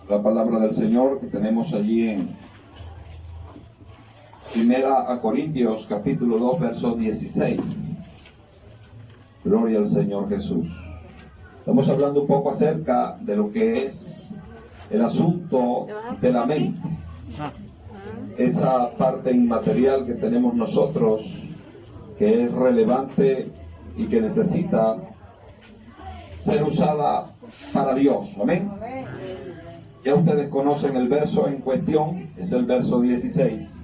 la palabra del Señor que tenemos allí en Primera a Corintios capítulo 2 verso 16. Gloria al Señor Jesús. Estamos hablando un poco acerca de lo que es el asunto de la mente, esa parte inmaterial que tenemos nosotros, que es relevante y que necesita ser usada para Dios. Amén. Ya ustedes conocen el verso en cuestión, es el verso 16.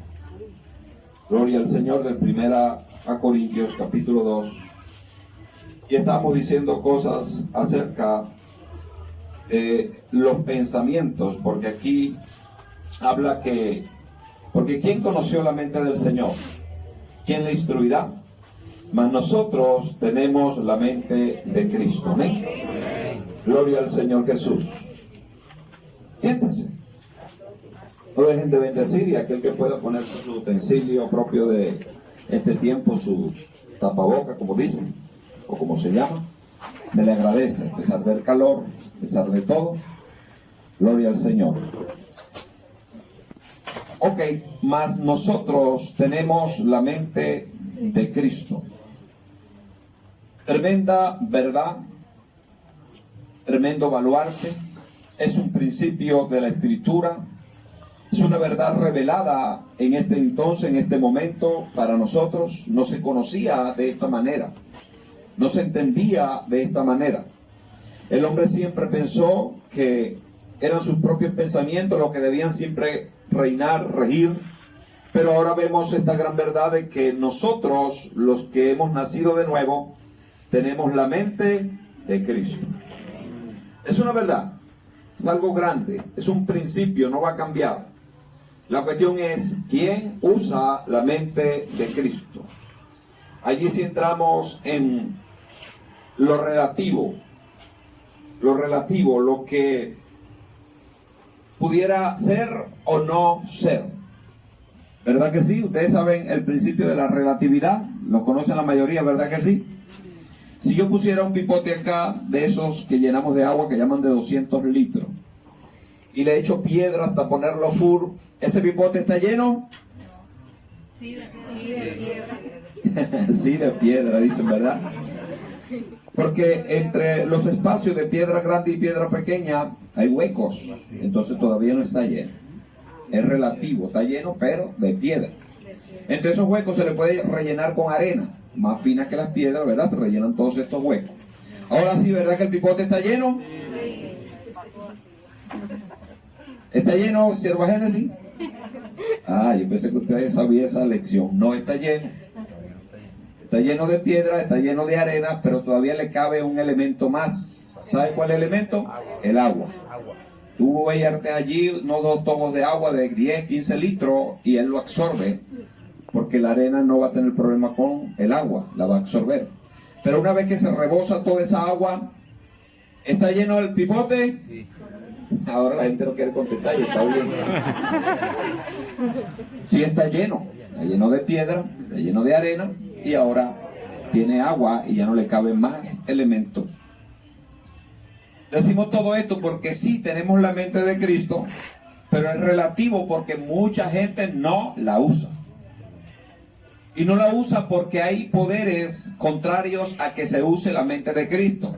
Gloria al Señor, del Primera a Corintios capítulo 2. Y estamos diciendo cosas acerca de los pensamientos, porque aquí habla porque ¿quién conoció la mente del Señor? ¿Quién le instruirá? Mas nosotros tenemos la mente de Cristo. Amén. Gloria al Señor Jesús. Siéntense. No dejen de bendecir, y aquel que pueda ponerse su utensilio propio de este tiempo, su tapaboca, como dicen, o como se llama, se le agradece, a pesar del calor, a pesar de todo. Gloria al Señor. Ok, mas nosotros tenemos la mente de Cristo. Tremenda verdad, tremendo baluarte. Es un principio de la Escritura. Es una verdad revelada en este entonces, en este momento, para nosotros. No se conocía de esta manera. No se entendía de esta manera. El hombre siempre pensó que eran sus propios pensamientos los que debían siempre reinar, regir. Pero ahora vemos esta gran verdad de que nosotros, los que hemos nacido de nuevo, tenemos la mente de Cristo. Es una verdad. Es algo grande, es un principio, no va a cambiar. La cuestión es, ¿quién usa la mente de Cristo? Allí sí entramos en lo relativo, lo que pudiera ser o no ser. ¿Verdad que sí? Ustedes saben el principio de la relatividad, lo conocen la mayoría, ¿verdad que sí? Si yo pusiera un pipote acá, de esos que llenamos de agua, que llaman de 200 litros, y le echo piedra hasta ponerlo full, ¿ese pipote está lleno? Sí, de piedra. Sí, de piedra, dicen, ¿verdad? Porque entre los espacios de piedra grande y piedra pequeña hay huecos, entonces todavía no está lleno. Es relativo, está lleno, pero de piedra. Entre esos huecos se le puede rellenar con arena, más fina que las piedras, ¿verdad? Te rellenan todos estos huecos. Ahora sí, ¿verdad que el pipote está lleno? ¿Está lleno, sierva Génesis? Yo pensé que ustedes sabían esa lección. No está lleno. Está lleno de piedra, está lleno de arena, pero todavía le cabe un elemento más. ¿Sabe cuál elemento? El agua. Tú veías allí no 2 tomos de agua de 10, 15 litros y él lo absorbe, porque la arena no va a tener problema con el agua, la va a absorber. Pero una vez que se rebosa toda esa agua, ¿está lleno el pipote? Sí. Ahora la gente no quiere contestar y está bien. Sí, está lleno de piedra, está lleno de arena, y ahora tiene agua y ya no le caben más elementos. Decimos todo esto porque sí tenemos la mente de Cristo, pero es relativo porque mucha gente no la usa. Y no la usa porque hay poderes contrarios a que se use la mente de Cristo.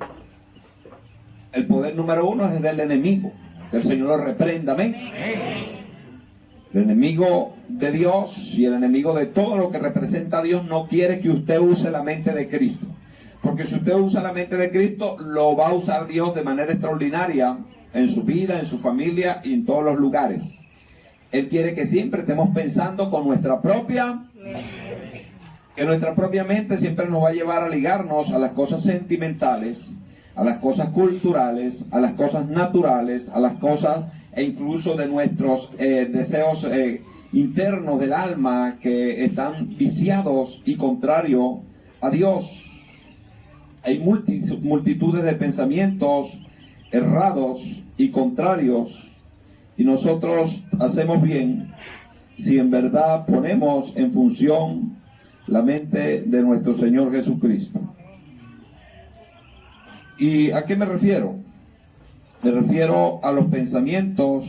El poder número 1 es del enemigo. Que el Señor lo reprenda, amén. El enemigo de Dios y el enemigo de todo lo que representa a Dios no quiere que usted use la mente de Cristo. Porque si usted usa la mente de Cristo, lo va a usar Dios de manera extraordinaria en su vida, en su familia y en todos los lugares. Él quiere que siempre estemos pensando con nuestra propia mente. Que nuestra propia mente siempre nos va a llevar a ligarnos a las cosas sentimentales, a las cosas culturales, a las cosas naturales, a las cosas e incluso de nuestros deseos internos del alma que están viciados y contrarios a Dios. Hay multitudes de pensamientos errados y contrarios, y nosotros hacemos bien si en verdad ponemos en función la mente de nuestro Señor Jesucristo. ¿Y a qué me refiero? Me refiero a los pensamientos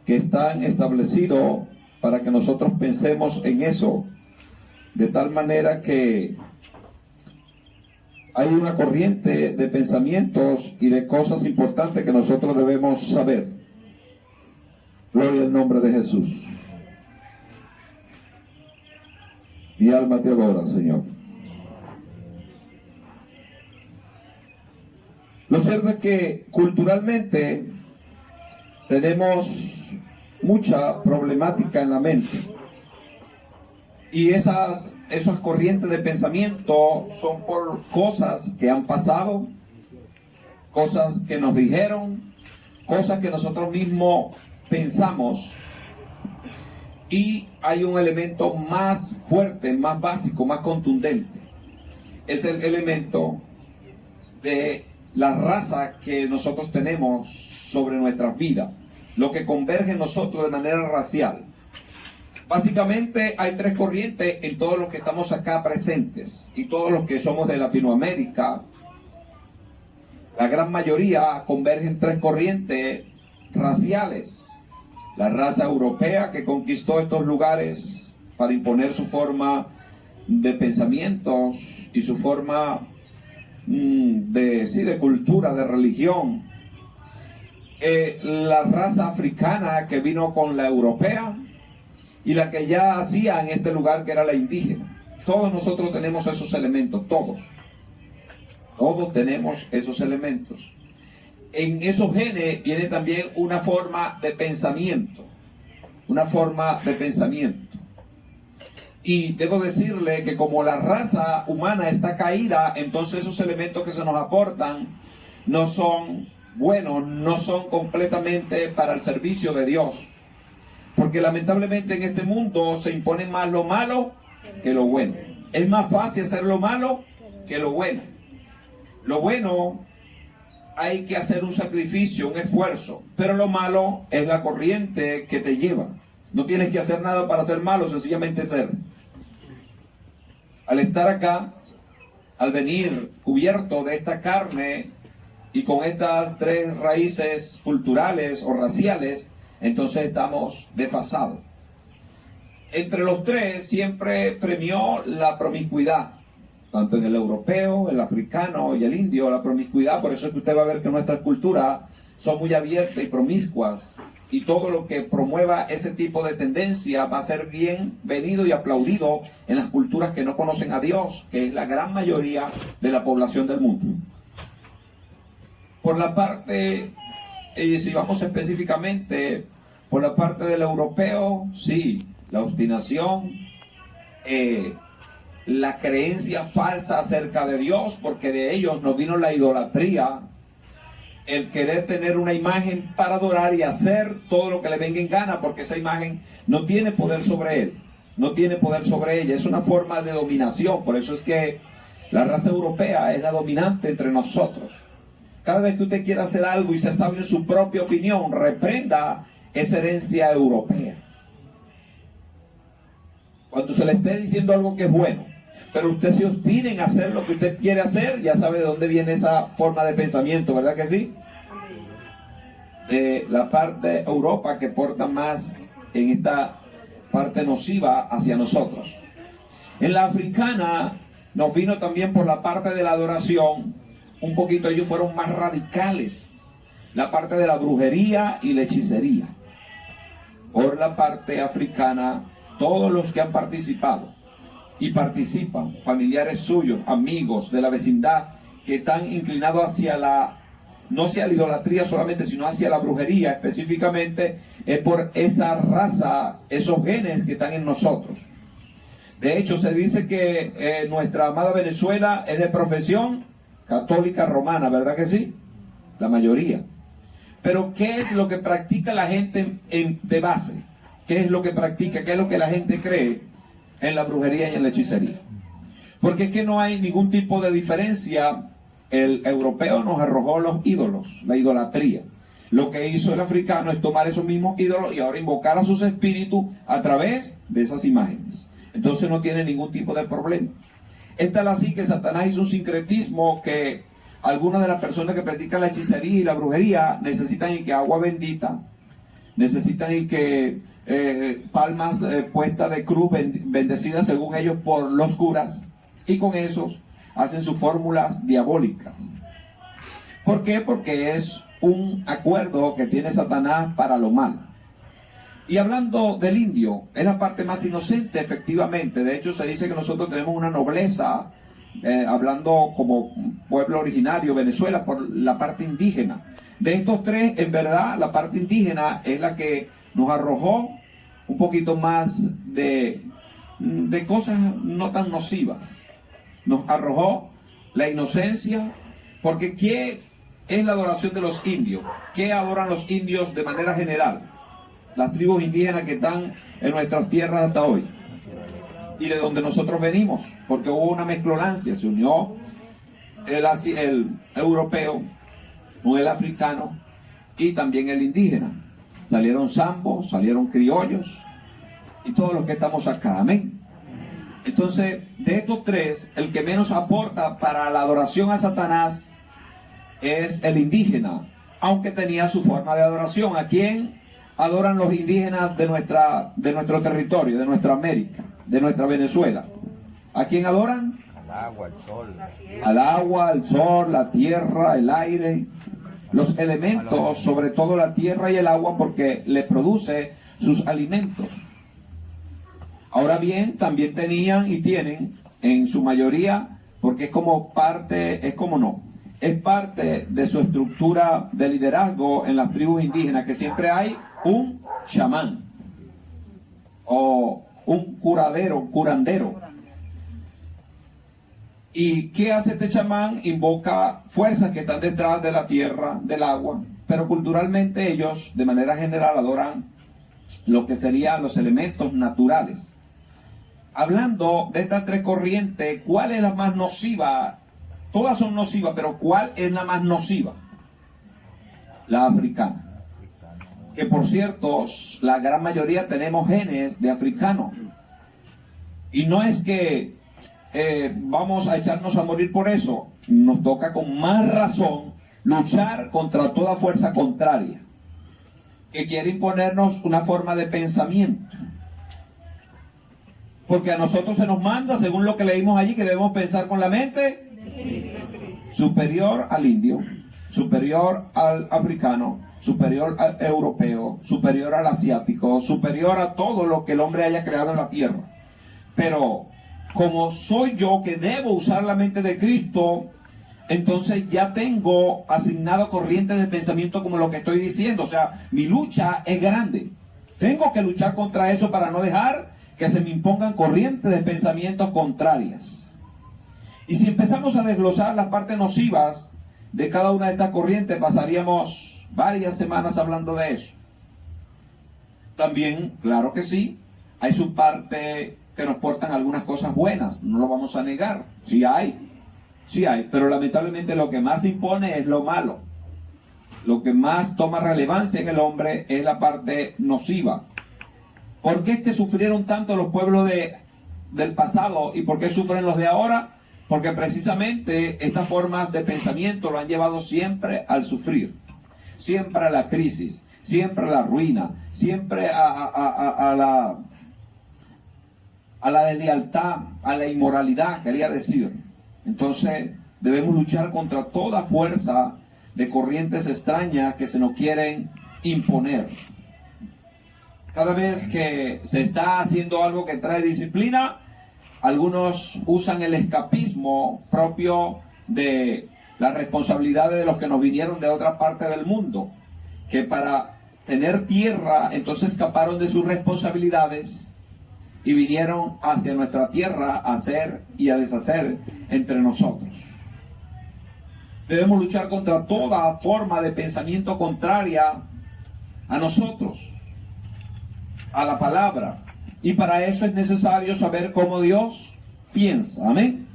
que están establecidos para que nosotros pensemos en eso, de tal manera que hay una corriente de pensamientos y de cosas importantes que nosotros debemos saber. Gloria al nombre de Jesús. Mi alma te adora, Señor. Lo cierto es que culturalmente tenemos mucha problemática en la mente. Y esas corrientes de pensamiento son por cosas que han pasado, cosas que nos dijeron, cosas que nosotros mismos pensamos. Y hay un elemento más fuerte, más básico, más contundente. Es el elemento de la raza que nosotros tenemos sobre nuestras vidas, lo que converge en nosotros de manera racial. Básicamente hay tres corrientes en todos los que estamos acá presentes y todos los que somos de Latinoamérica. La gran mayoría convergen en tres corrientes raciales. La raza europea que conquistó estos lugares para imponer su forma de pensamientos y su forma de cultura, de religión. La raza africana que vino con la europea y la que ya hacía en este lugar, que era la indígena. Todos nosotros tenemos esos elementos, todos tenemos esos elementos. En esos genes viene también una forma de pensamiento, y debo decirle que como la raza humana está caída, entonces esos elementos que se nos aportan no son buenos, no son completamente para el servicio de Dios. Porque lamentablemente en este mundo se impone más lo malo que lo bueno. Es más fácil hacer lo malo que lo bueno. Lo bueno hay que hacer un sacrificio, un esfuerzo. Pero lo malo es la corriente que te lleva. No tienes que hacer nada para ser malo, sencillamente ser. Al estar acá, al venir cubierto de esta carne y con estas tres raíces culturales o raciales, entonces estamos desfasados. Entre los tres siempre premió la promiscuidad, tanto en el europeo, el africano y el indio, la promiscuidad. Por eso es que usted va a ver que nuestras culturas son muy abiertas y promiscuas, y todo lo que promueva ese tipo de tendencia va a ser bienvenido y aplaudido en las culturas que no conocen a Dios, que es la gran mayoría de la población del mundo. Por la parte, si vamos específicamente por la parte del europeo, sí, la obstinación, la creencia falsa acerca de Dios, porque de ellos nos vino la idolatría, el querer tener una imagen para adorar y hacer todo lo que le venga en gana, porque esa imagen no tiene poder sobre él, no tiene poder sobre ella, es una forma de dominación. Por eso es que la raza europea es la dominante entre nosotros. Cada vez que usted quiera hacer algo y se sabe en su propia opinión, reprenda esa herencia europea. Cuando se le esté diciendo algo que es bueno, pero usted se obstina en hacer lo que usted quiere hacer, ya sabe de dónde viene esa forma de pensamiento, ¿verdad que sí? De la parte de Europa que porta más en esta parte nociva hacia nosotros. En la africana nos vino también por la parte de la adoración, un poquito ellos fueron más radicales, la parte de la brujería y la hechicería. Por la parte africana, todos los que han participado y participan, familiares suyos, amigos de la vecindad, que están inclinados hacia no hacia la idolatría solamente, sino hacia la brujería específicamente, es por esa raza, esos genes que están en nosotros. De hecho, se dice que nuestra amada Venezuela es de profesión católica romana, ¿verdad que sí? La mayoría. Pero ¿qué es lo que practica la gente de base? ¿Qué es lo que practica? ¿Qué es lo que la gente cree en la brujería y en la hechicería? Porque es que no hay ningún tipo de diferencia. El europeo nos arrojó los ídolos, la idolatría. Lo que hizo el africano es tomar esos mismos ídolos y ahora invocar a sus espíritus a través de esas imágenes. Entonces no tiene ningún tipo de problema. Es tal así que Satanás hizo un sincretismo que algunas de las personas que practican la hechicería y la brujería necesitan y que agua bendita, necesitan y que palmas puestas de cruz bendecidas según ellos por los curas, y con eso hacen sus fórmulas diabólicas. ¿Por qué? Porque es un acuerdo que tiene Satanás para lo malo. Y hablando del indio, es la parte más inocente, efectivamente. De hecho, se dice que nosotros tenemos una nobleza, hablando como pueblo originario, Venezuela, por la parte indígena. De estos tres, en verdad, la parte indígena es la que nos arrojó un poquito más de cosas no tan nocivas. Nos arrojó la inocencia, porque ¿qué es la adoración de los indios? ¿Qué adoran los indios de manera general? Las tribus indígenas que están en nuestras tierras hasta hoy, y de donde nosotros venimos, porque hubo una mezclolancia, se unió el europeo con el africano y también el indígena. Salieron zambos, salieron criollos y todos los que estamos acá, amén. Entonces, de estos tres, el que menos aporta para la adoración a Satanás es el indígena, aunque tenía su forma de adoración. ¿A quién adoran los indígenas de nuestro territorio, de nuestra América, de nuestra Venezuela? ¿A quién adoran? Al agua, al sol. Al agua, al sol, la tierra, el aire, los elementos, sobre todo la tierra y el agua, porque le produce sus alimentos. Ahora bien, también tenían y tienen, en su mayoría, porque es como parte, es parte de su estructura de liderazgo en las tribus indígenas, que siempre hay un chamán o un curandero. ¿Y qué hace este chamán? Invoca fuerzas que están detrás de la tierra, del agua, pero culturalmente ellos de manera general adoran lo que serían los elementos naturales. Hablando de estas tres corrientes, ¿cuál es la más nociva? Todas son nocivas, pero ¿cuál es la más nociva? La africana. Que por cierto, la gran mayoría tenemos genes de africano. Y no es que vamos a echarnos a morir por eso. Nos toca con más razón luchar contra toda fuerza contraria que quiere imponernos una forma de pensamiento. Porque a nosotros se nos manda, según lo que leímos allí, que debemos pensar con la mente superior al indio, superior al africano, superior al europeo, superior al asiático, superior a todo lo que el hombre haya creado en la tierra. Pero como soy yo que debo usar la mente de Cristo, entonces ya tengo asignado corrientes de pensamiento como lo que estoy diciendo. O sea, mi lucha es grande. Tengo que luchar contra eso para no dejar que se me impongan corrientes de pensamientos contrarias. Y si empezamos a desglosar las partes nocivas de cada una de estas corrientes, pasaríamos varias semanas hablando de eso. También, claro que sí, hay su parte que nos portan algunas cosas buenas, no lo vamos a negar. Sí hay, pero lamentablemente lo que más impone es lo malo. Lo que más toma relevancia en el hombre es la parte nociva. ¿Por qué es que sufrieron tanto los pueblos del pasado y por qué sufren los de ahora? Porque precisamente estas formas de pensamiento lo han llevado siempre al sufrir, siempre a la crisis, siempre a la ruina, siempre a la deslealtad, a la inmoralidad, quería decir. Entonces debemos luchar contra toda fuerza de corrientes extrañas que se nos quieren imponer. Cada vez que se está haciendo algo que trae disciplina, algunos usan el escapismo propio de las responsabilidades de los que nos vinieron de otra parte del mundo, que para tener tierra, entonces escaparon de sus responsabilidades y vinieron hacia nuestra tierra a hacer y a deshacer entre nosotros. Debemos luchar contra toda forma de pensamiento contraria a nosotros, a la palabra. Y para eso es necesario saber cómo Dios piensa. Amén.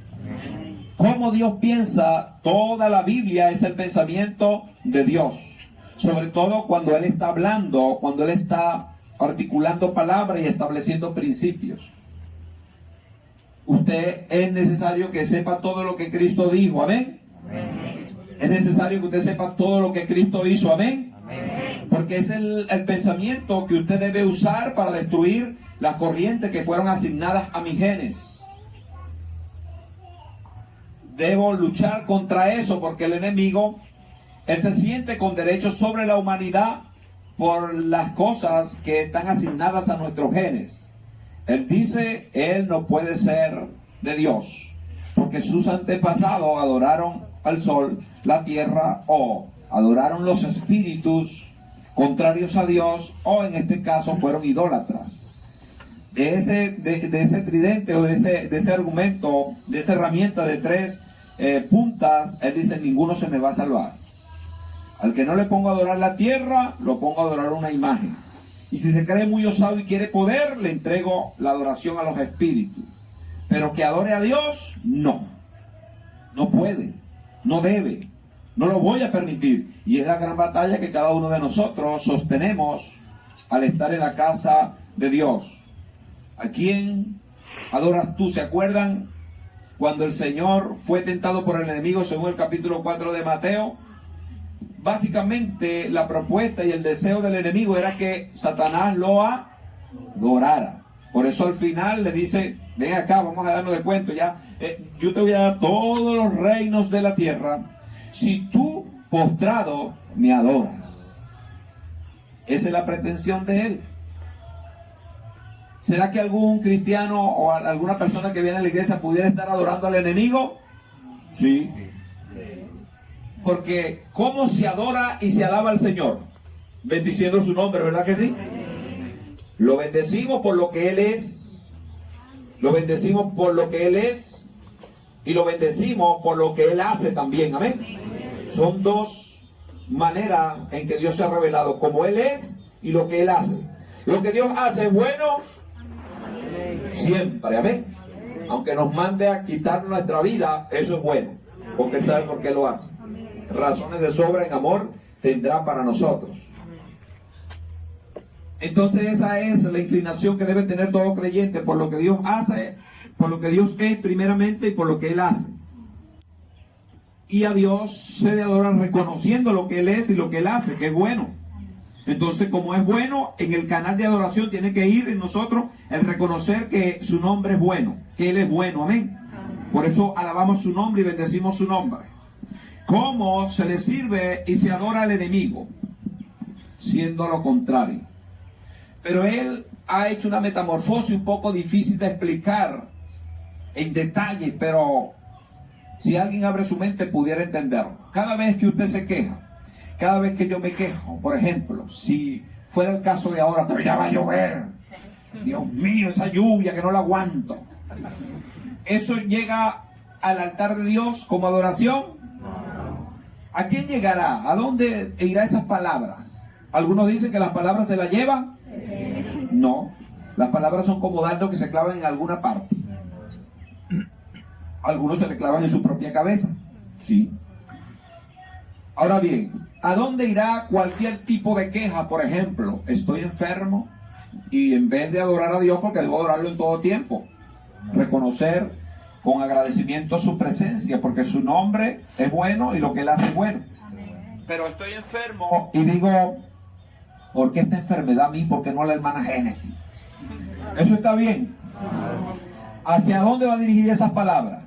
Cómo Dios piensa, toda la Biblia es el pensamiento de Dios. Sobre todo cuando Él está hablando, cuando Él está articulando palabras y estableciendo principios. Usted es necesario que sepa todo lo que Cristo dijo. Amén. Es necesario que usted sepa todo lo que Cristo hizo, amén. Amén. Porque es el pensamiento que usted debe usar para destruir las corrientes que fueron asignadas a mis genes. Debo luchar contra eso porque el enemigo, él se siente con derechos sobre la humanidad por las cosas que están asignadas a nuestros genes. Él dice, él no puede ser de Dios, porque sus antepasados adoraron al sol, la tierra, o adoraron los espíritus contrarios a Dios, o en este caso fueron idólatras. De ese tridente o de ese argumento, de esa herramienta de tres puntas, él dice, ninguno se me va a salvar. Al que no le pongo a adorar la tierra, lo pongo a adorar una imagen. Y si se cree muy osado y quiere poder, le entrego la adoración a los espíritus. Pero que adore a Dios, no. No puede, no debe, no lo voy a permitir. Y es la gran batalla que cada uno de nosotros sostenemos al estar en la casa de Dios. ¿A quién adoras tú? ¿Se acuerdan cuando el Señor fue tentado por el enemigo según el capítulo 4 de Mateo? Básicamente la propuesta y el deseo del enemigo era que Satanás lo adorara. Por eso al final le dice, ven acá, vamos a darnos de cuento ya. Yo te voy a dar todos los reinos de la tierra si tú postrado me adoras. Esa es la pretensión de él. ¿Será que algún cristiano o alguna persona que viene a la iglesia pudiera estar adorando al enemigo? Sí. Porque ¿cómo se adora y se alaba al Señor? Bendiciendo su nombre, ¿verdad que sí? Lo bendecimos por lo que Él es. Lo bendecimos por lo que Él es. Y lo bendecimos por lo que Él hace también, amén. Son dos maneras en que Dios se ha revelado, como Él es y lo que Él hace. Lo que Dios hace es bueno siempre, amén. Aunque nos mande a quitar nuestra vida, eso es bueno, porque Él sabe por qué lo hace. Razones de sobra en amor tendrá para nosotros. Entonces esa es la inclinación que debe tener todo creyente por lo que Dios hace, por lo que Dios es primeramente y por lo que Él hace. Y a Dios se le adora reconociendo lo que Él es y lo que Él hace, que es bueno. Entonces, como es bueno, en el canal de adoración tiene que ir en nosotros el reconocer que su nombre es bueno, que Él es bueno, amén. Por eso alabamos su nombre y bendecimos su nombre. ¿Cómo se le sirve y se adora al enemigo? Siendo lo contrario. Pero él ha hecho una metamorfosis un poco difícil de explicar en detalle, pero si alguien abre su mente pudiera entenderlo. Cada vez que usted se queja, cada vez que yo me quejo, por ejemplo, si fuera el caso de ahora, pero ya va a llover, Dios mío, esa lluvia que no la aguanto, ¿eso llega al altar de Dios como adoración? ¿A quién llegará? ¿A dónde irá esas palabras? Algunos dicen que las palabras se las llevan. No, las palabras son como dardos que se clavan en alguna parte. Algunos se le clavan en su propia cabeza. Sí. Ahora bien, ¿a dónde irá cualquier tipo de queja? Por ejemplo, estoy enfermo y en vez de adorar a Dios, porque debo adorarlo en todo tiempo, reconocer con agradecimiento su presencia, porque su nombre es bueno y lo que Él hace es bueno. Pero estoy enfermo y digo, ¿por qué esta enfermedad a mí? ¿Por qué no a la hermana Génesis? ¿Eso está bien? ¿Hacia dónde va a dirigir esas palabras?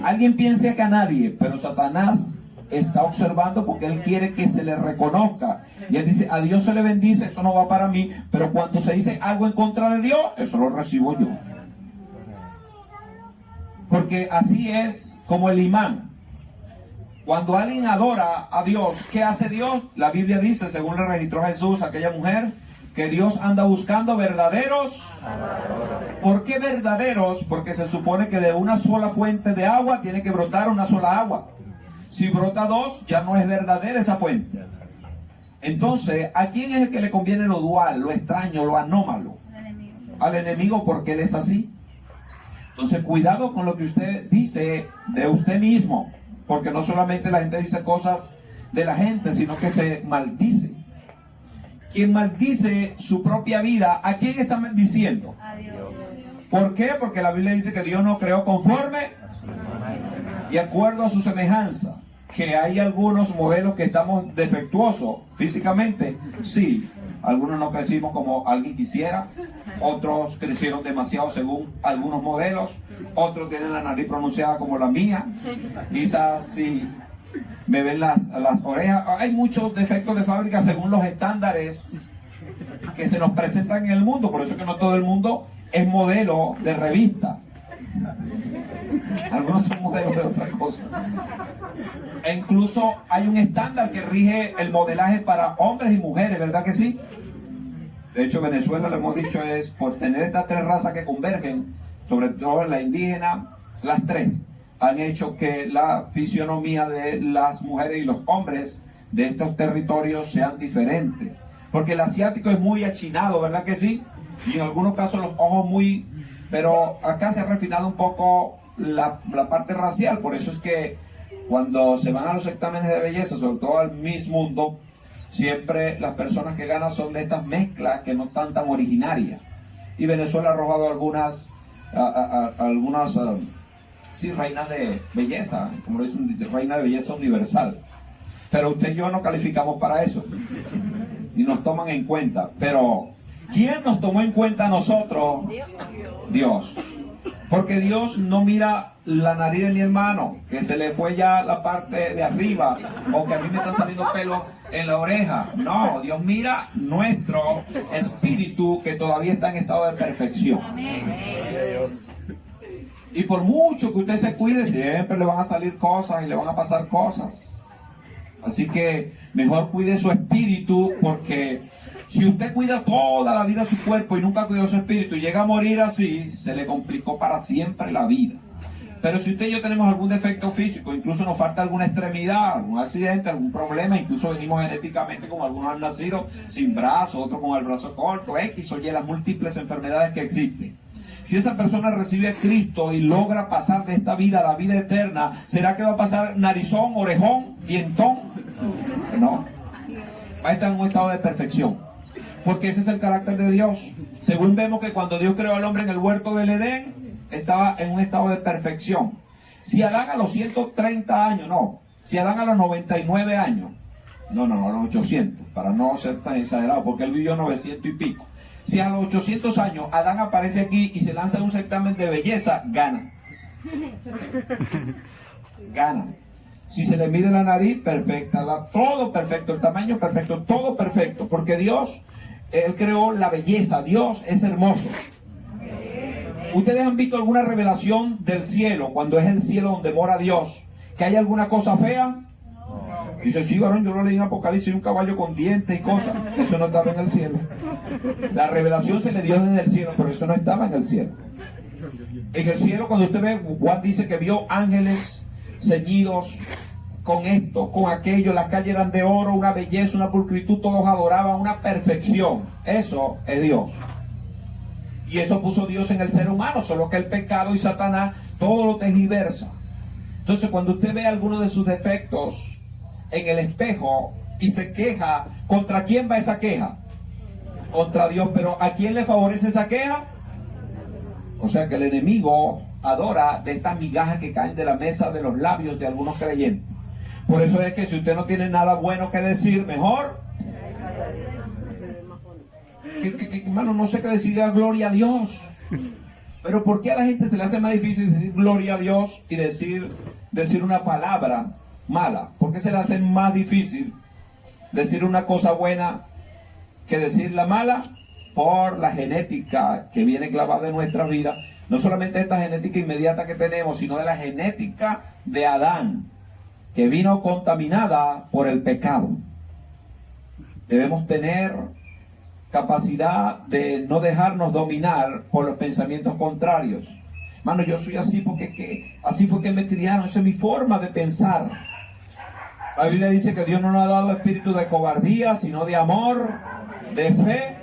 Alguien piense que a nadie, pero Satanás está observando porque él quiere que se le reconozca. Y él dice, a Dios se le bendice, eso no va para mí, pero cuando se dice algo en contra de Dios, eso lo recibo yo. Porque así es como el imán. Cuando alguien adora a Dios, ¿qué hace Dios? La Biblia dice, según le registró Jesús a aquella mujer, que Dios anda buscando verdaderos. ¿Por qué verdaderos? Porque se supone que de una sola fuente de agua tiene que brotar una sola agua. Si brota dos, ya no es verdadera esa fuente. Entonces, ¿a quién es el que le conviene lo dual, lo extraño, lo anómalo? Al enemigo, porque él es así. Entonces, cuidado con lo que usted dice de usted mismo, porque no solamente la gente dice cosas de la gente, sino que se maldice. Quien maldice su propia vida, ¿a quién está maldiciendo? A Dios. ¿Por qué? Porque la Biblia dice que Dios nos creó conforme y acuerdo a su semejanza. Que hay algunos modelos que estamos defectuosos físicamente, sí. Algunos no crecimos como alguien quisiera, otros crecieron demasiado según algunos modelos, otros tienen la nariz pronunciada como la mía, quizás si me ven las orejas. Hay muchos defectos de fábrica según los estándares que se nos presentan en el mundo, por eso es que no todo el mundo es modelo de revista. Algunos son modelos de otra cosa. E incluso hay un estándar que rige el modelaje para hombres y mujeres, ¿verdad que sí? De hecho, Venezuela, lo hemos dicho, es por tener estas tres razas que convergen, sobre todo la indígena, las tres, han hecho que la fisionomía de las mujeres y los hombres de estos territorios sean diferentes. Porque el asiático es muy achinado, ¿verdad que sí? Y en algunos casos los ojos muy... Pero acá se ha refinado un poco la parte racial, por eso es que cuando se van a los exámenes de belleza, sobre todo al Miss Mundo, siempre las personas que ganan son de estas mezclas que no están tan originarias. Y Venezuela ha arrojado algunas sí, reinas de belleza, como lo dicen, reina de belleza universal. Pero usted y yo no calificamos para eso, ni nos toman en cuenta. Pero, ¿quién nos tomó en cuenta a nosotros? Dios. Porque Dios no mira la nariz de mi hermano, que se le fue ya la parte de arriba, o que a mí me están saliendo pelos en la oreja. No, Dios mira nuestro espíritu, que todavía está en estado de perfección. Y por mucho que usted se cuide, siempre le van a salir cosas y le van a pasar cosas. Así que mejor cuide su espíritu, porque si usted cuida toda la vida su cuerpo y nunca cuidó su espíritu y llega a morir así, se le complicó para siempre la vida. Pero si usted y yo tenemos algún defecto físico, incluso nos falta alguna extremidad, algún accidente, algún problema, incluso venimos genéticamente, como algunos han nacido sin brazo, otros con el brazo corto, X o Y, las múltiples enfermedades que existen. Si esa persona recibe a Cristo y logra pasar de esta vida a la vida eterna, ¿será que va a pasar narizón, orejón, dientón? No. Va a estar en un estado de perfección. Porque ese es el carácter de Dios. Según vemos que cuando Dios creó al hombre en el huerto del Edén, estaba en un estado de perfección. Si Adán a los 130 años, no. Si Adán a los 99 años, no, a los 800, para no ser tan exagerado, porque él vivió 900 y pico. Si a los 800 años Adán aparece aquí y se lanza un certamen de belleza, gana. Gana. Si se le mide la nariz, perfecta. Todo perfecto, el tamaño perfecto, todo perfecto. Porque Dios, Él creó la belleza. Dios es hermoso. ¿Ustedes han visto alguna revelación del cielo, cuando es el cielo donde mora Dios, que hay alguna cosa fea? Dice, sí, varón, yo lo leí en Apocalipsis, un caballo con dientes y cosas. Eso no estaba en el cielo. La revelación se le dio desde el cielo, pero eso no estaba en el cielo. En el cielo, cuando usted ve, Juan dice que vio ángeles ceñidos con esto, con aquello, las calles eran de oro, una belleza, una pulcritud, todos adoraban, una perfección. Eso es Dios. Y eso puso Dios en el ser humano, solo que el pecado y Satanás todo lo tergiversa. Entonces, cuando usted ve alguno de sus defectos en el espejo y se queja, ¿contra quién va esa queja? Contra Dios. Pero ¿a quién le favorece esa queja? O sea que el enemigo adora de estas migajas que caen de la mesa de los labios de algunos creyentes. Por eso es que si usted no tiene nada bueno que decir, mejor hermano, no sé qué decir, gloria a Dios. Pero ¿por qué a la gente se le hace más difícil decir gloria a Dios y decir una palabra mala? ¿Por qué se le hace más difícil decir una cosa buena que decir la mala? Por la genética que viene clavada en nuestra vida. No solamente esta genética inmediata que tenemos, sino de la genética de Adán, que vino contaminada por el pecado. Debemos tener capacidad de no dejarnos dominar por los pensamientos contrarios. Hermano, yo soy así porque así fue que me criaron, esa es mi forma de pensar. La Biblia dice que Dios no nos ha dado espíritu de cobardía, sino de amor, de fe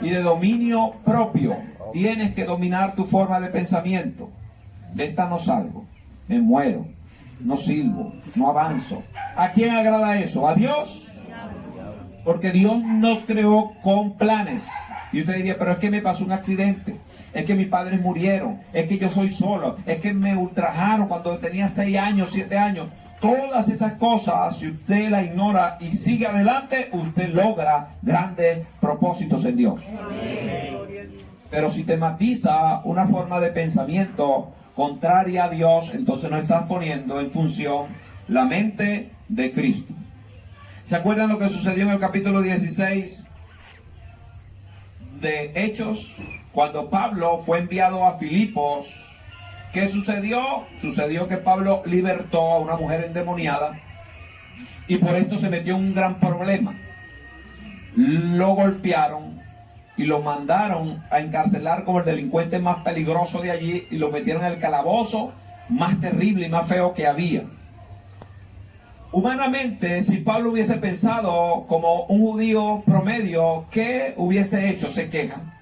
y de dominio propio. Tienes que dominar tu forma de pensamiento. De esta no salgo, me muero, no sirvo, no avanzo. ¿A quién agrada eso? ¿A Dios? Porque Dios nos creó con planes. Y usted diría, pero es que me pasó un accidente. es que mis padres murieron, es que yo soy solo, es que me ultrajaron cuando tenía 6 años, 7 años. Todas esas cosas, si usted las ignora y sigue adelante, usted logra grandes propósitos en Dios. Amén. Pero si te matiza una forma de pensamiento contraria a Dios, entonces no estás poniendo en función la mente de Cristo. ¿Se acuerdan lo que sucedió en el capítulo 16 de Hechos? Cuando Pablo fue enviado a Filipos, ¿qué sucedió? Sucedió que Pablo libertó a una mujer endemoniada y por esto se metió en un gran problema. Lo golpearon y lo mandaron a encarcelar como el delincuente más peligroso de allí y lo metieron en el calabozo más terrible y más feo que había. Humanamente, si Pablo hubiese pensado como un judío promedio, ¿qué hubiese hecho? Se queja,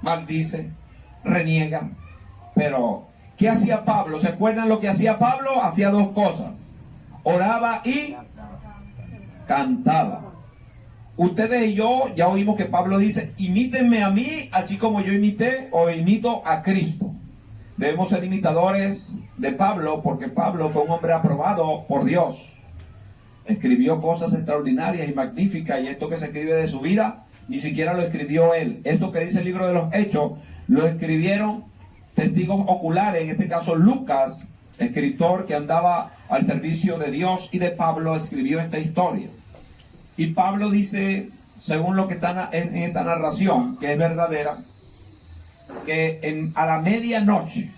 maldice, reniega. Pero, ¿qué hacía Pablo? ¿Se acuerdan lo que hacía Pablo? Hacía 2 cosas. Oraba y cantaba. Ustedes y yo ya oímos que Pablo dice, imítenme a mí, así como yo imité o imito a Cristo. Debemos ser imitadores de Pablo, porque Pablo fue un hombre aprobado por Dios. Escribió cosas extraordinarias y magníficas, y esto que se escribe de su vida, ni siquiera lo escribió él. Esto que dice el libro de los Hechos, lo escribieron testigos oculares, en este caso Lucas, escritor que andaba al servicio de Dios y de Pablo, escribió esta historia. Y Pablo dice, según lo que está en esta narración, que es verdadera, que a la medianoche,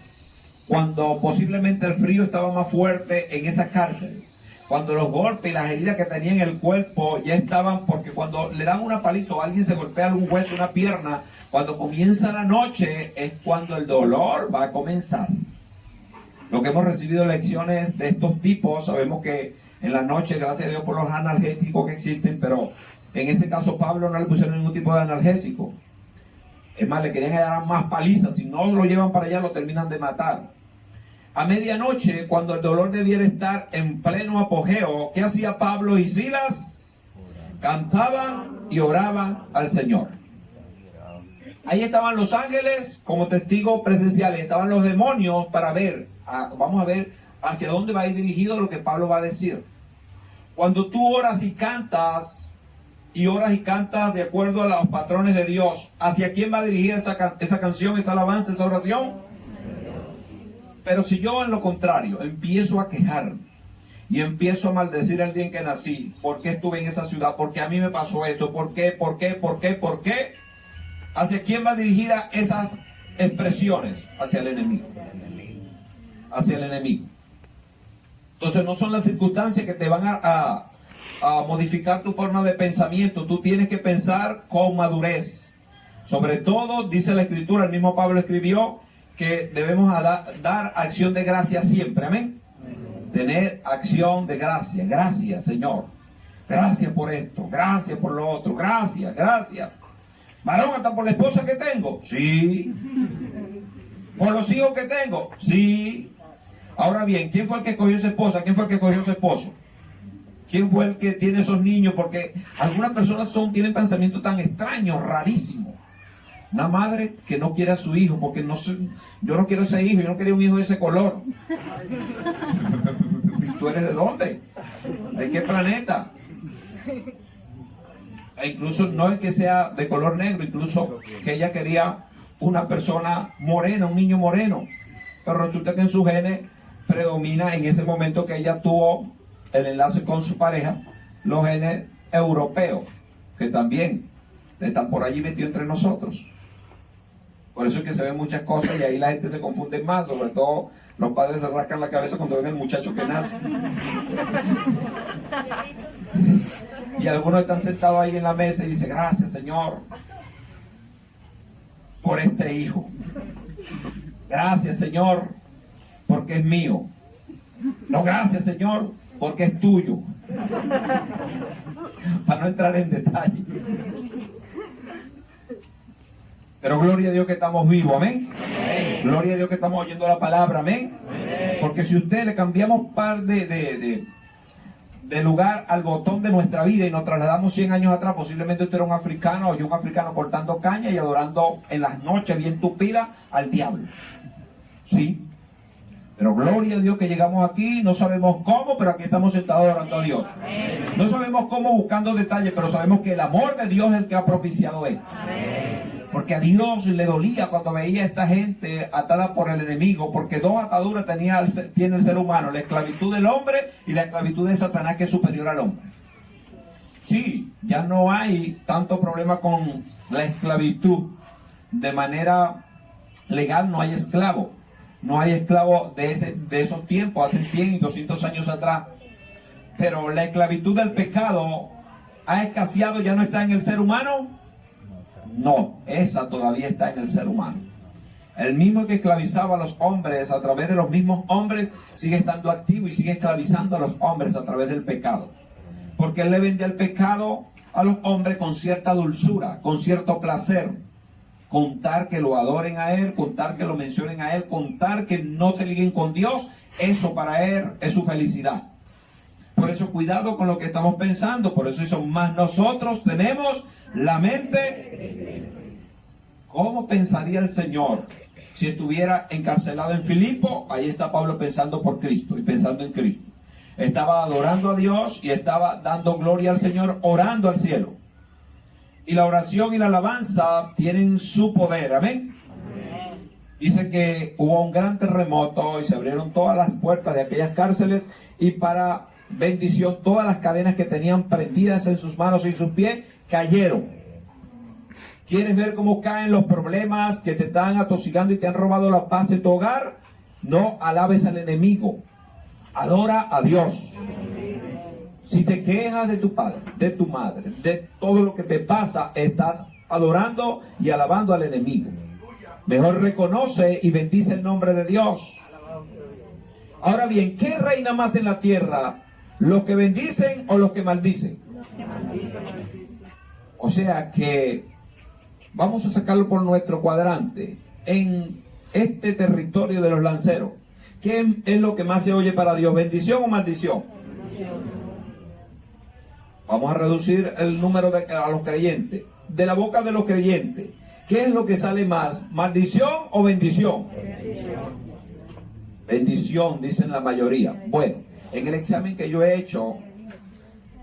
cuando posiblemente el frío estaba más fuerte en esa cárcel, cuando los golpes y las heridas que tenía en el cuerpo ya estaban, porque cuando le dan una paliza o alguien se golpea algún hueso, una pierna, cuando comienza la noche es cuando el dolor va a comenzar. Lo que hemos recibido lecciones de estos tipos, sabemos que en la noche, gracias a Dios por los analgésicos que existen, pero en ese caso Pablo no le pusieron ningún tipo de analgésico. Es más, le querían dar más palizas, si no lo llevan para allá lo terminan de matar. A medianoche, cuando el dolor debiera estar en pleno apogeo, ¿qué hacía Pablo y Silas? Cantaban y oraban al Señor. Ahí estaban los ángeles como testigos presenciales, estaban los demonios para ver, vamos a ver hacia dónde va a ir dirigido lo que Pablo va a decir. Cuando tú oras y cantas de acuerdo a los patrones de Dios, ¿hacia quién va dirigida esa canción, esa alabanza, esa oración? Pero si yo en lo contrario empiezo a quejarme y empiezo a maldecir el día en que nací, ¿por qué estuve en esa ciudad? ¿Por qué a mí me pasó esto? ¿Por qué? ¿Hacia quién va dirigida esas expresiones? Hacia el enemigo. Hacia el enemigo. Entonces no son las circunstancias que te van a modificar tu forma de pensamiento. Tú tienes que pensar con madurez. Sobre todo, dice la Escritura, el mismo Pablo escribió, que debemos dar acción de gracia siempre, amén. Tener acción de gracia. Gracias, Señor. Gracias por esto, gracias por lo otro, gracias. Varón, hasta por la esposa que tengo, sí. Por los hijos que tengo, sí. Ahora bien, ¿quién fue el que escogió esa esposa? ¿Quién fue el que escogió ese esposo? ¿Quién fue el que tiene esos niños? Porque algunas personas tienen pensamientos tan extraños, rarísimos. Una madre que no quiere a su hijo, porque yo no quiero ese hijo, yo no quería un hijo de ese color. ¿Tú eres de dónde? ¿De qué planeta? E incluso no es que sea de color negro, incluso que ella quería una persona morena, un niño moreno. Pero resulta que en sus genes predomina en ese momento que ella tuvo el enlace con su pareja, los genes europeos, que también están por allí metidos entre nosotros. Por eso es que se ven muchas cosas y ahí la gente se confunde más, sobre todo los padres se rascan la cabeza cuando ven el muchacho que nace. Y algunos están sentados ahí en la mesa y dicen, gracias Señor por este hijo. Gracias Señor porque es mío. No, gracias Señor porque es tuyo. Para no entrar en detalle. Pero gloria a Dios que estamos vivos, amén. Amén. Gloria a Dios que estamos oyendo la palabra, amén. Amén. Porque si usted le cambiamos un par de del lugar al botón de nuestra vida y nos trasladamos 100 años atrás, posiblemente usted era un africano o yo un africano cortando caña y adorando en las noches bien tupidas al diablo. Sí. Pero gloria a Dios que llegamos aquí, no sabemos cómo, pero aquí estamos sentados adorando a Dios. No sabemos cómo buscando detalles, pero sabemos que el amor de Dios es el que ha propiciado esto. Porque a Dios le dolía cuando veía a esta gente atada por el enemigo, porque dos ataduras tiene el ser humano, la esclavitud del hombre y la esclavitud de Satanás, que es superior al hombre. Sí, ya no hay tanto problema con la esclavitud. De manera legal no hay esclavo. No hay esclavo de esos tiempos, hace 100 y 200 años atrás. Pero la esclavitud del pecado ha escaseado, ya no está en el ser humano. No, esa todavía está en el ser humano. El mismo que esclavizaba a los hombres a través de los mismos hombres sigue estando activo y sigue esclavizando a los hombres a través del pecado. Porque él le vende el pecado a los hombres con cierta dulzura, con cierto placer. Contar que lo adoren a él, contar que lo mencionen a él, contar que no se liguen con Dios, eso para él es su felicidad. Por eso cuidado con lo que estamos pensando, por eso son más nosotros tenemos la mente. ¿Cómo pensaría el Señor si estuviera encarcelado en Filipo? Ahí está Pablo pensando por Cristo y pensando en Cristo. Estaba adorando a Dios y estaba dando gloria al Señor, orando al cielo. Y la oración y la alabanza tienen su poder, amén. Dice que hubo un gran terremoto y se abrieron todas las puertas de aquellas cárceles y para bendición todas las cadenas que tenían prendidas en sus manos y sus pies cayeron. ¿Quieres ver cómo caen los problemas que te están atosigando y te han robado la paz en tu hogar? No alabes al enemigo, adora a Dios. Si te quejas de tu padre, de tu madre, de todo lo que te pasa, estás adorando y alabando al enemigo. Mejor reconoce y bendice el nombre de Dios. Ahora bien, ¿qué reina más en la tierra? ¿Los que bendicen o los que maldicen? Los que maldicen. O sea que vamos a sacarlo por nuestro cuadrante. En este territorio de los lanceros, ¿qué es lo que más se oye para Dios? ¿Bendición o maldición? Vamos a reducir el número a los creyentes. De la boca de los creyentes, ¿qué es lo que sale más? ¿Maldición o bendición? Bendición, dicen la mayoría. Bueno, en el examen que yo he hecho,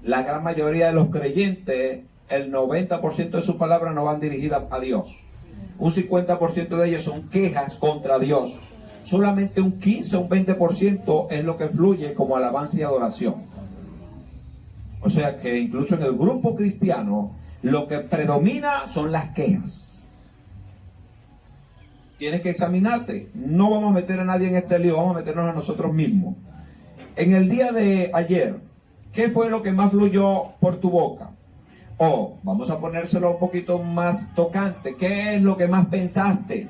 la gran mayoría de los creyentes, el 90% de sus palabras no van dirigidas a Dios. Un 50% de ellos son quejas contra Dios. Solamente un 15 o un 20% es lo que fluye como alabanza y adoración. O sea que incluso en el grupo cristiano lo que predomina son las quejas. Tienes que examinarte. No vamos a meter a nadie en este lío, vamos a meternos a nosotros mismos. En el día de ayer, ¿qué fue lo que más fluyó por tu boca? O vamos a ponérselo un poquito más tocante. ¿Qué es lo que más pensaste?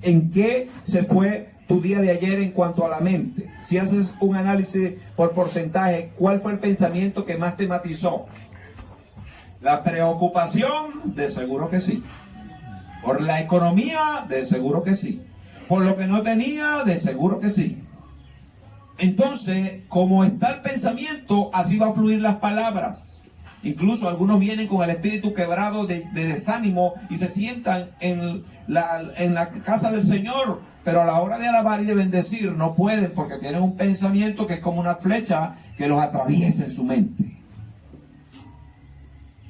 ¿En qué se fue tu día de ayer en cuanto a la mente? Si haces un análisis por porcentaje, ¿cuál fue el pensamiento que más te matizó? ¿La preocupación? De seguro que sí. ¿Por la economía? De seguro que sí. ¿Por lo que no tenía? De seguro que sí. Entonces, como está el pensamiento, así va a fluir las palabras. Incluso algunos vienen con el espíritu quebrado de desánimo y se sientan en la casa del Señor, pero a la hora de alabar y de bendecir no pueden porque tienen un pensamiento que es como una flecha que los atraviesa en su mente.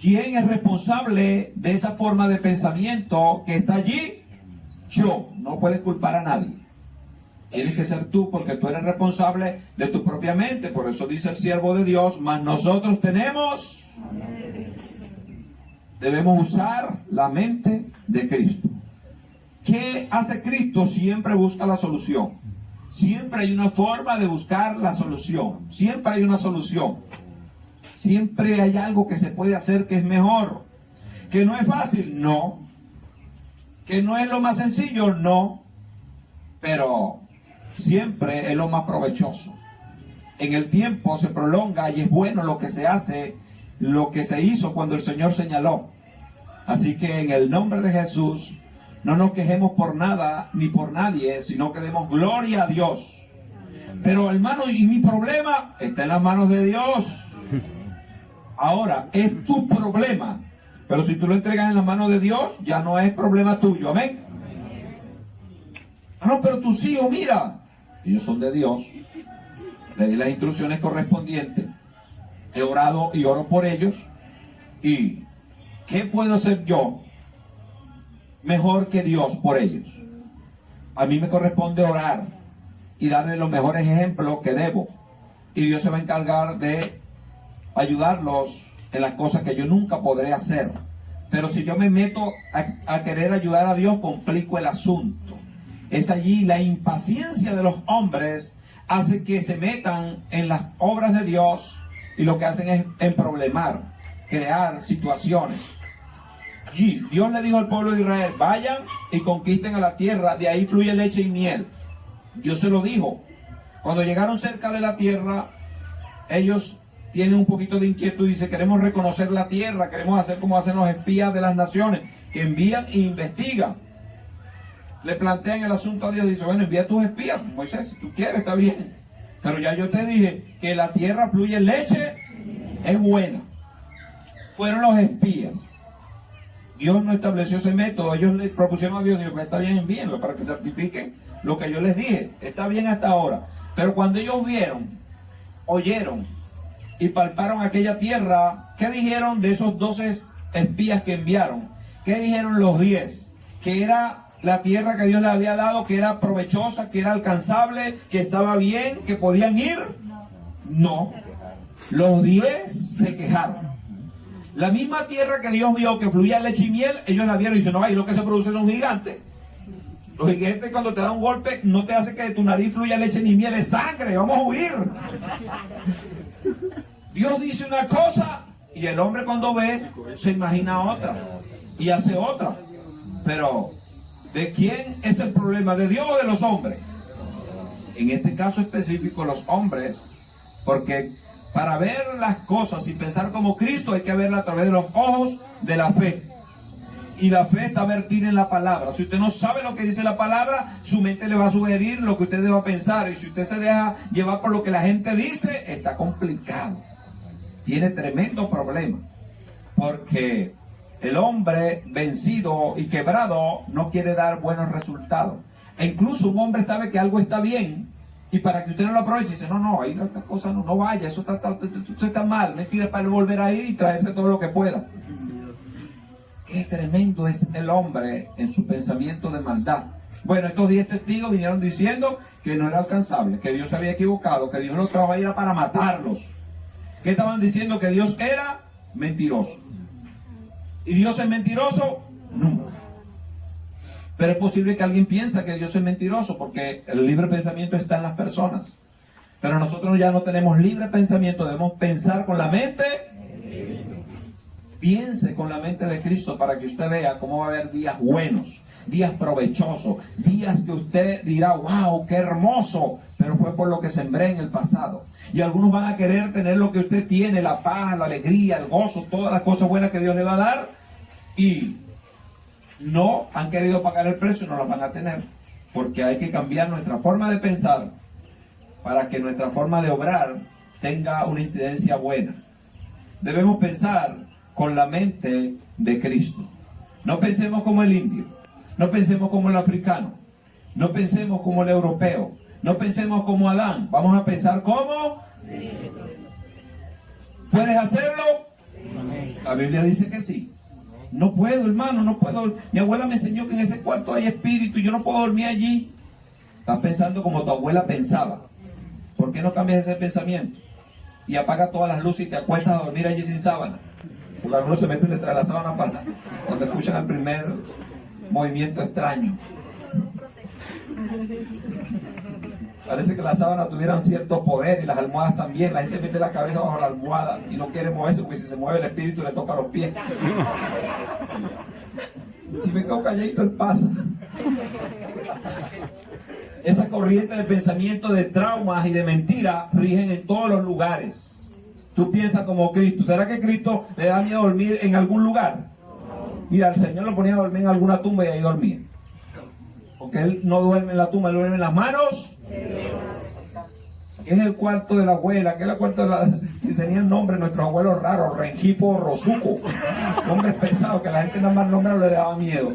¿Quién es responsable de esa forma de pensamiento que está allí? Yo. No puedes culpar a nadie. Tienes que ser tú porque tú eres responsable de tu propia mente. Por eso dice el siervo de Dios, mas nosotros debemos usar la mente de Cristo. ¿Qué hace Cristo? Siempre busca la solución. Siempre hay una forma de buscar la solución. Siempre hay una solución. Siempre hay algo que se puede hacer que es mejor. ¿Que no es fácil? No. ¿Que no es lo más sencillo? No. Pero siempre es lo más provechoso. En el tiempo se prolonga y es bueno lo que se hace, lo que se hizo cuando el Señor señaló. Así que en el nombre de Jesús, no nos quejemos por nada ni por nadie, sino que demos gloria a Dios. Pero hermano, ¿y mi problema? Está en las manos de Dios. Ahora, es tu problema. Pero si tú lo entregas en las manos de Dios, ya no es problema tuyo. Amén. Ah, no, pero tus hijos, mira, ellos son de Dios. Le di las instrucciones correspondientes. He orado y oro por ellos. ¿Y qué puedo hacer yo mejor que Dios por ellos? A mí me corresponde orar y darle los mejores ejemplos que debo. Y Dios se va a encargar de ayudarlos en las cosas que yo nunca podré hacer. Pero si yo me meto a querer ayudar a Dios, complico el asunto. Es allí la impaciencia de los hombres hace que se metan en las obras de Dios y lo que hacen es emproblemar, crear situaciones. Y Dios le dijo al pueblo de Israel, vayan y conquisten a la tierra, de ahí fluye leche y miel. Dios se lo dijo. Cuando llegaron cerca de la tierra, ellos tienen un poquito de inquietud y dicen, queremos reconocer la tierra, queremos hacer como hacen los espías de las naciones, que envían e investigan. Le plantean el asunto a Dios y dice, bueno, envía a tus espías, Moisés, si tú quieres, está bien. Pero ya yo te dije que la tierra fluye leche, es buena. Fueron los espías. Dios no estableció ese método. Ellos le propusieron a Dios, dijo, está bien, envíenlo para que certifiquen lo que yo les dije. Está bien hasta ahora. Pero cuando ellos vieron, oyeron y palparon aquella tierra, ¿qué dijeron de esos 12 espías que enviaron? ¿Qué dijeron los 10? Que era la tierra que Dios les había dado, que era provechosa, que era alcanzable, que estaba bien, que podían ir. No. Los 10 se quejaron. La misma tierra que Dios vio que fluía leche y miel, ellos la vieron y dicen, no, ahí lo que se produce son gigantes. Los gigantes cuando te dan un golpe no te hace que de tu nariz fluya leche ni miel, es sangre, vamos a huir. Dios dice una cosa y el hombre cuando ve se imagina otra y hace otra. Pero ¿de quién es el problema? ¿De Dios o de los hombres? En este caso específico los hombres, porque para ver las cosas y pensar como Cristo hay que verla a través de los ojos de la fe. Y la fe está vertida en la palabra. Si usted no sabe lo que dice la palabra, su mente le va a sugerir lo que usted deba pensar. Y si usted se deja llevar por lo que la gente dice, está complicado. Tiene tremendo problema. Porque el hombre vencido y quebrado no quiere dar buenos resultados. E incluso un hombre sabe que algo está bien. Y para que usted no lo aproveche, dice, no, ahí esta cosa no vaya, eso está mal. Mentira, para volver a ir y traerse todo lo que pueda. Qué tremendo es el hombre en su pensamiento de maldad. Bueno, estos 10 testigos vinieron diciendo que no era alcanzable, que Dios se había equivocado, que Dios los trajo ahí era para matarlos. ¿Qué estaban diciendo? Que Dios era mentiroso. ¿Y Dios es mentiroso? Nunca. Pero es posible que alguien piense que Dios es mentiroso porque el libre pensamiento está en las personas. Pero nosotros ya no tenemos libre pensamiento, debemos pensar con la mente. Piense con la mente de Cristo para que usted vea cómo va a haber días buenos, días provechosos, días que usted dirá, wow, qué hermoso, pero fue por lo que sembré en el pasado. Y algunos van a querer tener lo que usted tiene, la paz, la alegría, el gozo, todas las cosas buenas que Dios le va a dar, y no han querido pagar el precio y no las van a tener, porque hay que cambiar nuestra forma de pensar para que nuestra forma de obrar tenga una incidencia buena. Debemos pensar con la mente de Cristo. No pensemos como el indio, no pensemos como el africano, no pensemos como el europeo, no pensemos como Adán, vamos a pensar como Cristo. ¿Puedes hacerlo? La Biblia dice que sí. No puedo, hermano, no puedo. Mi abuela me enseñó que en ese cuarto hay espíritu y yo no puedo dormir allí. Estás pensando como tu abuela pensaba. ¿Por qué no cambias ese pensamiento? Y apaga todas las luces y te acuestas a dormir allí sin sábana. Porque algunos se meten detrás de la sábana para cuando escuchan el primer movimiento extraño. Parece que las sábanas tuvieran cierto poder y las almohadas también. La gente mete la cabeza bajo la almohada y no quiere moverse porque si se mueve el espíritu le toca los pies. Si me quedo calladito, él pasa. Esa corriente de pensamiento de traumas y de mentiras rigen en todos los lugares. Tú piensas como Cristo. ¿Será que Cristo le da miedo dormir en algún lugar? Mira, el Señor lo ponía a dormir en alguna tumba y ahí dormía. Porque Él no duerme en la tumba, Él duerme en las manos. Es el cuarto de la abuela, que es el cuarto de la... Y tenían nombres nuestros abuelos raros, Rengipo, Rosuco. Nombres pesados, que la gente nada más nombra le daba miedo.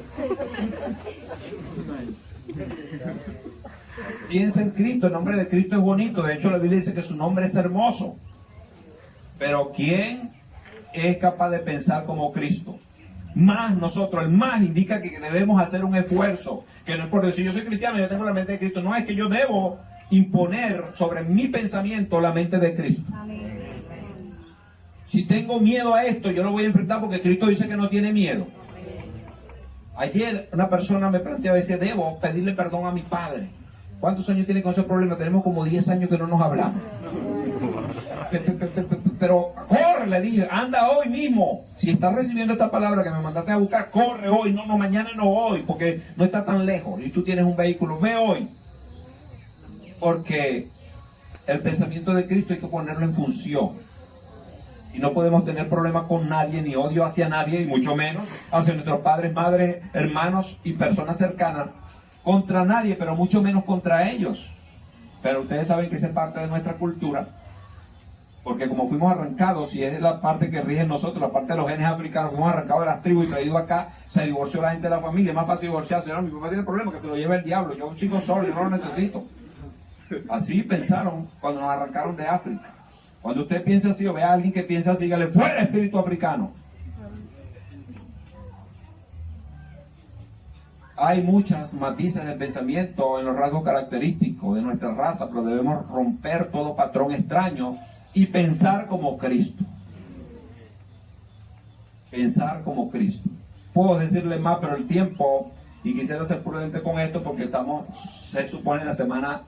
Piensa en Cristo, el nombre de Cristo es bonito. De hecho, la Biblia dice que su nombre es hermoso. Pero ¿quién es capaz de pensar como Cristo? Más nosotros, el más indica que debemos hacer un esfuerzo. Que no es por decir, yo soy cristiano, yo tengo la mente de Cristo. No, es que yo debo imponer sobre mi pensamiento la mente de Cristo. Si tengo miedo a esto, yo lo voy a enfrentar porque Cristo dice que no tiene miedo. Ayer una persona me planteaba, decía, debo pedirle perdón a mi padre. ¿Cuántos años tiene con ese problema? Tenemos como 10 años que no nos hablamos. Pero corre, le dije, anda hoy mismo. Si estás recibiendo esta palabra que me mandaste a buscar, corre hoy, no, mañana no hoy, porque no está tan lejos y tú tienes un vehículo, ve hoy. Porque el pensamiento de Cristo hay que ponerlo en función. Y no podemos tener problemas con nadie, ni odio hacia nadie, y mucho menos hacia nuestros padres, madres, hermanos y personas cercanas. Contra nadie, pero mucho menos contra ellos. Pero ustedes saben que esa es parte de nuestra cultura. Porque como fuimos arrancados, y es la parte que rige en nosotros, la parte de los genes africanos, fuimos arrancados de las tribus y traídos acá, se divorció la gente de la familia. Es más fácil divorciarse. No, mi papá tiene problemas, que se lo lleve el diablo. Yo sigo solo, yo no lo necesito. Así pensaron cuando nos arrancaron de África. Cuando usted piensa así o ve a alguien que piensa así, dígale, fuera espíritu africano. Hay muchas matices de pensamiento en los rasgos característicos de nuestra raza, pero debemos romper todo patrón extraño y pensar como Cristo. Pensar como Cristo. Puedo decirle más, pero el tiempo, y quisiera ser prudente con esto porque estamos, se supone en la semana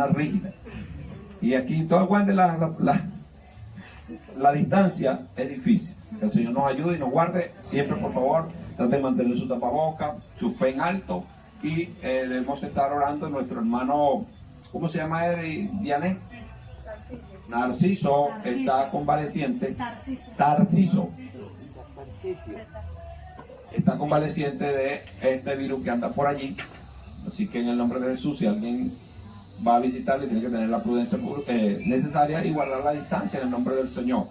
rígida. Y aquí todo aguante la distancia es difícil. Que el Señor nos ayude y nos guarde. Siempre, por favor, trate de mantener su tapaboca, su fe en alto. Y debemos estar orando. Nuestro hermano, ¿cómo se llama él? Diane. Narciso está convaleciente. Tarciso. Está convaleciente de este virus que anda por allí. Así que en el nombre de Jesús, si alguien va a visitarle, tiene que tener la prudencia necesaria y guardar la distancia en el nombre del Señor.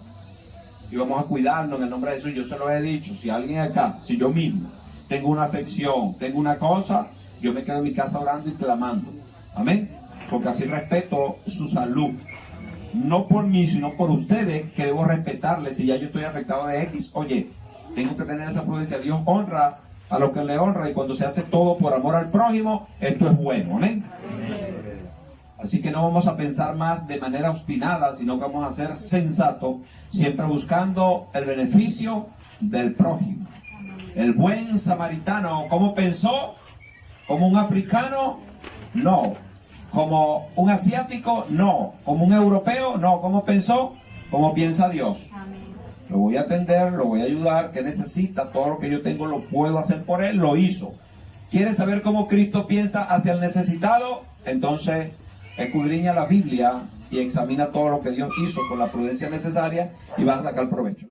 Y vamos a cuidarnos en el nombre de Jesús. Yo se lo he dicho, si alguien acá, si yo mismo tengo una afección, tengo una cosa, yo me quedo en mi casa orando y clamando. Amén. Porque así respeto su salud. No por mí, sino por ustedes, que debo respetarles. Si ya yo estoy afectado de X, oye, tengo que tener esa prudencia. Dios honra a los que le honra, y cuando se hace todo por amor al prójimo, esto es bueno. Amén. Así que no vamos a pensar más de manera obstinada, sino que vamos a ser sensatos, siempre buscando el beneficio del prójimo. El buen samaritano, ¿cómo pensó? ¿Como un africano? No. ¿Como un asiático? No. ¿Como un europeo? No. ¿Cómo pensó? ¿Cómo piensa Dios? Lo voy a atender, lo voy a ayudar. ¿Qué necesita? Todo lo que yo tengo lo puedo hacer por él. Lo hizo. ¿Quieres saber cómo Cristo piensa hacia el necesitado? Entonces escudriña la Biblia y examina todo lo que Dios hizo con la prudencia necesaria y vas a sacar provecho.